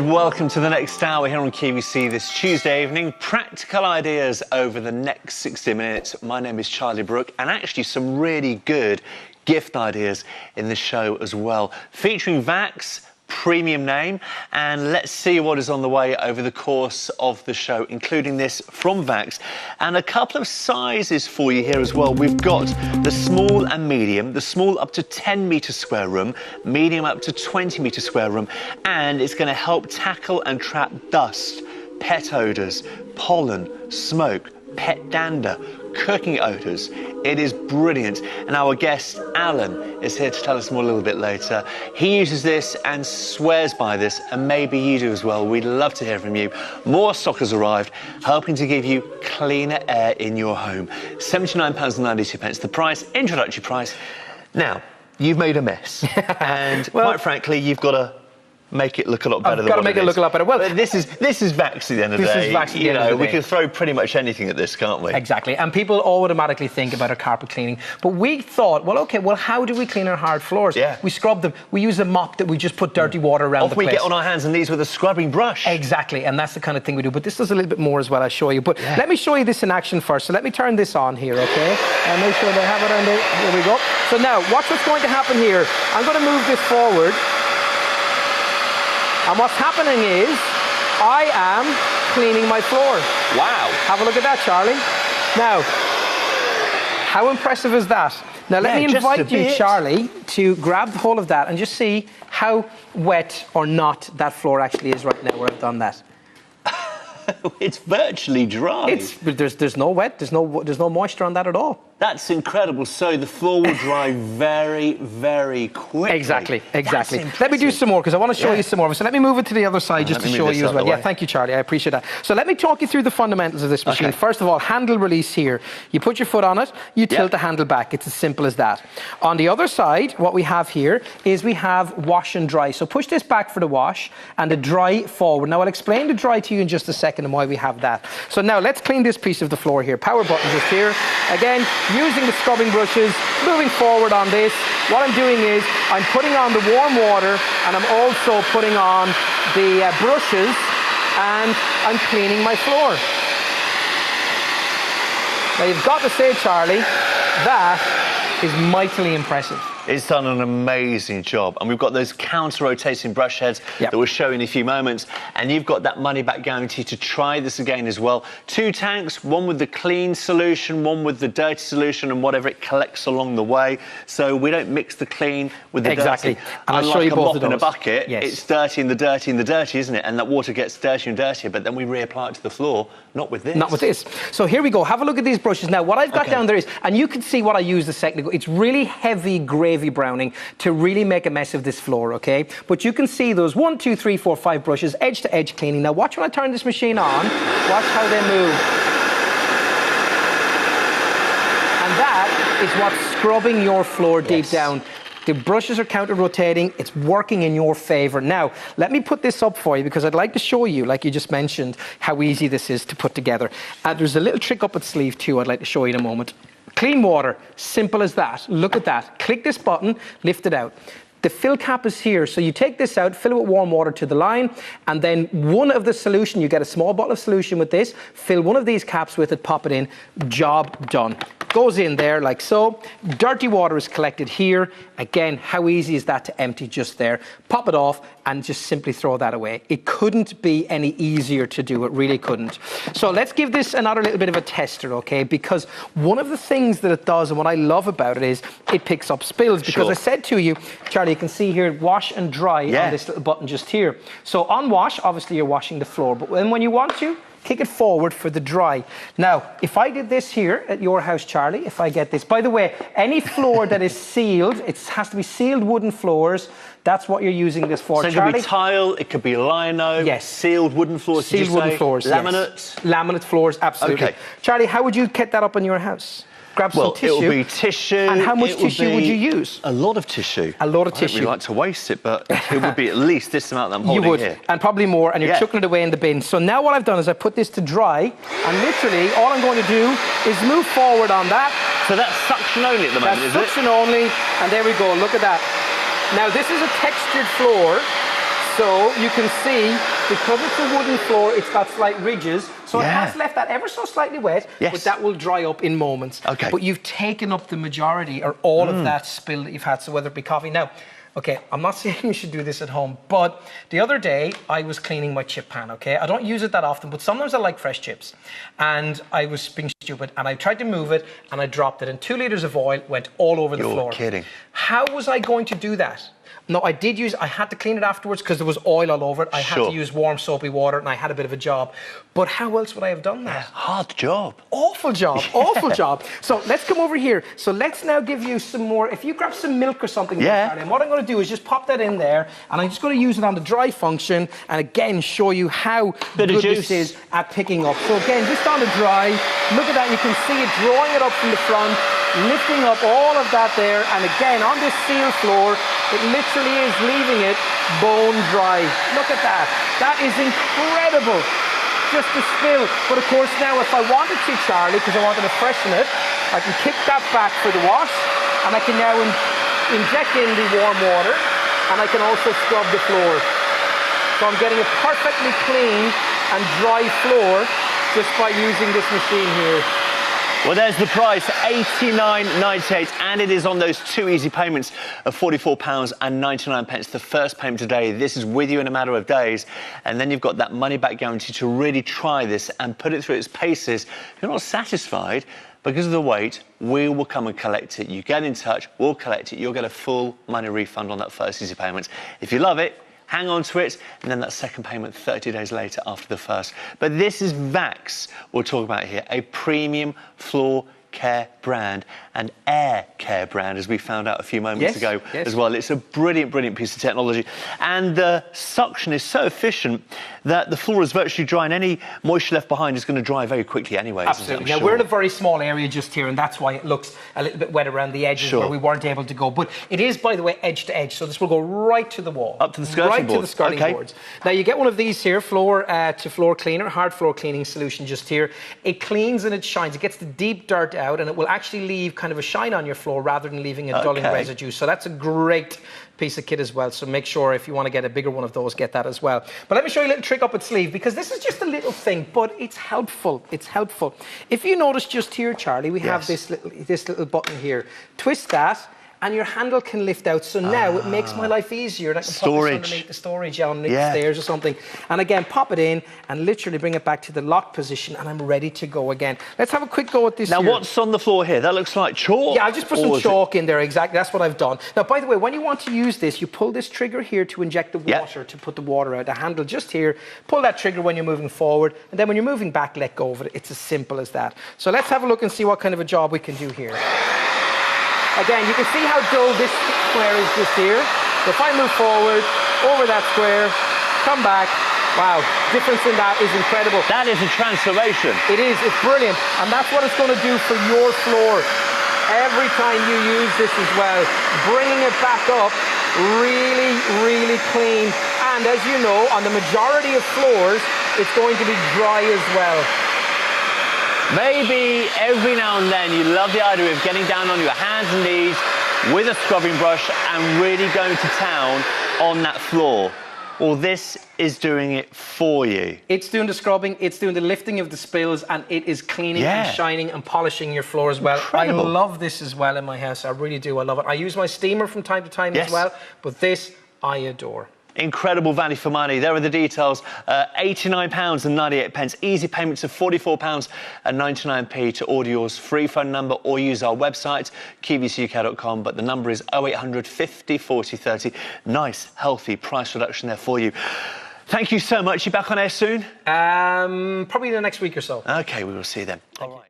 And welcome to the next hour here on QVC this Tuesday evening. Practical ideas over the next 60 minutes. My name is Charlie Brooke, and actually some really good gift ideas in the show as well. Featuring Vax, premium name, and let's see what is on the way over the course of the show, including this from Vax, and a couple of sizes for you here as well. We've got the small and medium, the small up to 10 metre square room, medium up to 20 metre square room, and it's going to help tackle and trap dust, pet odours, pollen, smoke, pet dander, cooking odours. It is brilliant, and our guest Alan is here to tell us more a little bit later. He uses this and swears by this, and maybe you do as well. We'd love to hear from you. More stock has arrived, helping to give you cleaner air in your home. £79.92 the price, introductory price. Now, you've made a mess, and well, quite frankly, you've got to make it look a lot better. I've got to make it look a lot better. Well, but this is Vax at the end of the day. This is Vax at the end of the day. We can throw pretty much anything at this, can't we? Exactly. And people automatically think about our carpet cleaning. But we thought, well, okay, well, how do we clean our hard floors? Yeah. We scrub them. We use a mop that we just put dirty water around the place. We get on our hands and knees with a scrubbing brush. Exactly. And that's the kind of thing we do. But this does a little bit more as well, I'll show you. But let me show you this in action first. So let me turn this on here, okay? And make sure they have it on there. Here we go. So now, watch what's going to happen here. I'm going to move this forward. And what's happening is, I am cleaning my floor. Wow. Have a look at that, Charlie. Now, how impressive is that? Now, let me invite you, Charlie, to grab the whole of that and just see how wet or not that floor actually is right now where I've done that. It's virtually dry. There's no wet, there's no moisture on that at all. That's incredible. So the floor will dry very, very quickly. Exactly. Let me do some more because I want to show you some more. So let me move it to the other side just to show you as well. Yeah, thank you, Charlie. I appreciate that. So let me talk you through the fundamentals of this machine. First of all, handle release here. You put your foot on it, you tilt the handle back. It's as simple as that. On the other side, what we have here is we have wash and dry. So push this back for the wash and the dry forward. Now I'll explain the dry to you in just a second and why we have that. So now let's clean this piece of the floor here. Power button just here. Again, using the scrubbing brushes, moving forward on this. What I'm doing is I'm putting on the warm water and I'm also putting on the brushes and I'm cleaning my floor. Now you've got to say, Charlie, that is mightily impressive. It's done an amazing job. And we've got those counter-rotating brush heads that we'll show in a few moments. And you've got that money-back guarantee to try this again as well. 2 tanks, one with the clean solution, one with the dirty solution, and whatever it collects along the way. So we don't mix the clean with the dirty. And I'll show you both of those. In a bucket, it's dirty and the dirty and the dirty, isn't it? And that water gets dirtier and dirtier, but then we reapply it to the floor. Not with this. Not with this. So here we go. Have a look at these brushes. Now, what I've got down there is, and you can see what I used a second ago, it's really heavy gravy browning to really make a mess of this floor, okay? But you can see those 1, 2, 3, 4, 5 brushes, edge to edge cleaning. Now, watch when I turn this machine on. Watch how they move. And that is what's scrubbing your floor deep down. The brushes are counter-rotating. It's working in your favour. Now, let me put this up for you because I'd like to show you, like you just mentioned, how easy this is to put together. There's a little trick up its sleeve too I'd like to show you in a moment. Clean water, simple as that. Look at that. Click this button, lift it out. The fill cap is here, so you take this out, fill it with warm water to the line, and then one of the solution, you get a small bottle of solution with this, fill one of these caps with it, pop it in, job done. Goes in there like so. Dirty water is collected here. Again, how easy is that to empty just there? Pop it off and just simply throw that away. It couldn't be any easier to do. It really couldn't. So let's give this another little bit of a tester, okay? Because one of the things that it does and what I love about it is it picks up spills. Because I said to you, Charlie, you can see here, wash and dry on this little button just here. So on wash, obviously you're washing the floor. But when you want to, kick it forward for the dry. Now, if I did this here at your house, Charlie, if I get this, by the way, any floor that is sealed, it has to be sealed wooden floors. That's what you're using this for, Charlie. So it could be tile, it could be lino, sealed wooden floors, sealed wooden floors, laminate? Laminate floors, absolutely. Okay. Charlie, how would you get that up in your house? Grab some tissue. Well, it would be tissue. And how much tissue would you use? A lot of tissue. A lot of tissue. I don't really like to waste it, but it would be at least this amount that I'm holding here. You would, and probably more, and you're chucking it away in the bin. So now what I've done is I put this to dry, and literally all I'm going to do is move forward on that. So that's suction only at the moment, is it? That's suction only, and there we go, look at that. Now this is a textured floor, so you can see because it's a wooden floor, it's got slight ridges, so it Yeah. has left that ever so slightly wet, Yes. but that will dry up in moments. Okay. But you've taken up the majority or all of that spill that you've had, so whether it be coffee. Now, okay, I'm not saying you should do this at home, but the other day I was cleaning my chip pan, okay? I don't use it that often, but sometimes I like fresh chips. And I was being stupid, and I tried to move it, and I dropped it, and 2 litres of oil went all over the floor. You're kidding. How was I going to do that? No, I had to clean it afterwards because there was oil all over it. I had Sure. to use warm soapy water, and I had a bit of a job. But how else would I have done that? Hard job. Awful job, awful job. So let's come over here. So let's now give you some more. If you grab some milk or something, Yeah. Charlie, and what I'm going to do is just pop that in there, and I'm just going to use it on the dry function, and again show you how Bit of good juice. this is at picking up. So again, just on the dry, look at that. You can see it drawing it up from the front, lifting up all of that there, and again on this seal floor, it literally is leaving it bone dry. Look at that. That is incredible. Just the spill. But of course now if I wanted to, Charlie, because I wanted to freshen it, I can kick that back for the wash, and I can now inject in the warm water, and I can also scrub the floor. So I'm getting a perfectly clean and dry floor just by using this machine here. Well, there's the price, £89.98, and it is on those 2 easy payments of £44.99. The first payment today. This is with you in a matter of days, and then you've got that money-back guarantee to really try this and put it through its paces. If you're not satisfied because of the wait, we will come and collect it. You get in touch, we'll collect it. You'll get a full money refund on that first easy payment. If you love it, hang on to it, and then that second payment 30 days later after the first. But this is Vax we'll talk about here, a premium floor care brand and air care brand, as we found out a few moments ago as well. It's a brilliant, brilliant piece of technology. And the suction is so efficient that the floor is virtually dry, and any moisture left behind is going to dry very quickly anyway. Absolutely. Now, we're in a very small area just here, and that's why it looks a little bit wet around the edges where we weren't able to go. But it is, by the way, edge to edge, so this will go right to the wall. Up to the skirting boards. Right to the skirting boards. Now, you get one of these here, floor to floor cleaner, hard floor cleaning solution just here. It cleans and it shines. It gets the deep dirt out, and it will actually leave kind of a shine on your floor rather than leaving a dulling residue. So that's a great piece of kit as well. So make sure if you want to get a bigger one of those, get that as well. But let me show you a little trick up its sleeve, because this is just a little thing, but it's helpful. It's helpful. If you notice just here, Charlie, we have this little button here. Twist that, and your handle can lift out. So now it makes my life easier. And I can put this underneath the storage underneath the stairs or something. And again, pop it in and literally bring it back to the locked position, and I'm ready to go again. Let's have a quick go at this. Now, what's on the floor here? That looks like chalk. Yeah, I'll just put some chalk in there. Exactly, that's what I've done. Now, by the way, when you want to use this, you pull this trigger here to inject the water, to put the water out. The handle just here. Pull that trigger when you're moving forward, and then when you're moving back, let go of it. It's as simple as that. So let's have a look and see what kind of a job we can do here. Again, you can see how dull this square is just here. So if I move forward, over that square, come back, wow, difference in that is incredible. That is a transformation. It is, it's brilliant. And that's what it's going to do for your floor. Every time you use this as well, bringing it back up, really, really clean. And as you know, on the majority of floors, it's going to be dry as well. Maybe every now and then you love the idea of getting down on your hands and knees with a scrubbing brush and really going to town on that floor. Well, this is doing it for you. It's doing the scrubbing, it's doing the lifting of the spills, and it is cleaning and shining and polishing your floor as well. Incredible. I love this as well in my house. I really do. I love it. I use my steamer from time to time as well, but this I adore. Incredible value for money. There are the details. £89.98. Easy payments of £44.99 to order yours. Free phone number or use our website, QVCUK.com. But the number is 0800 50 40 30. Nice, healthy price reduction there for you. Thank you so much. You back on air soon? Probably the next week or so. OK, we will see you then. All right.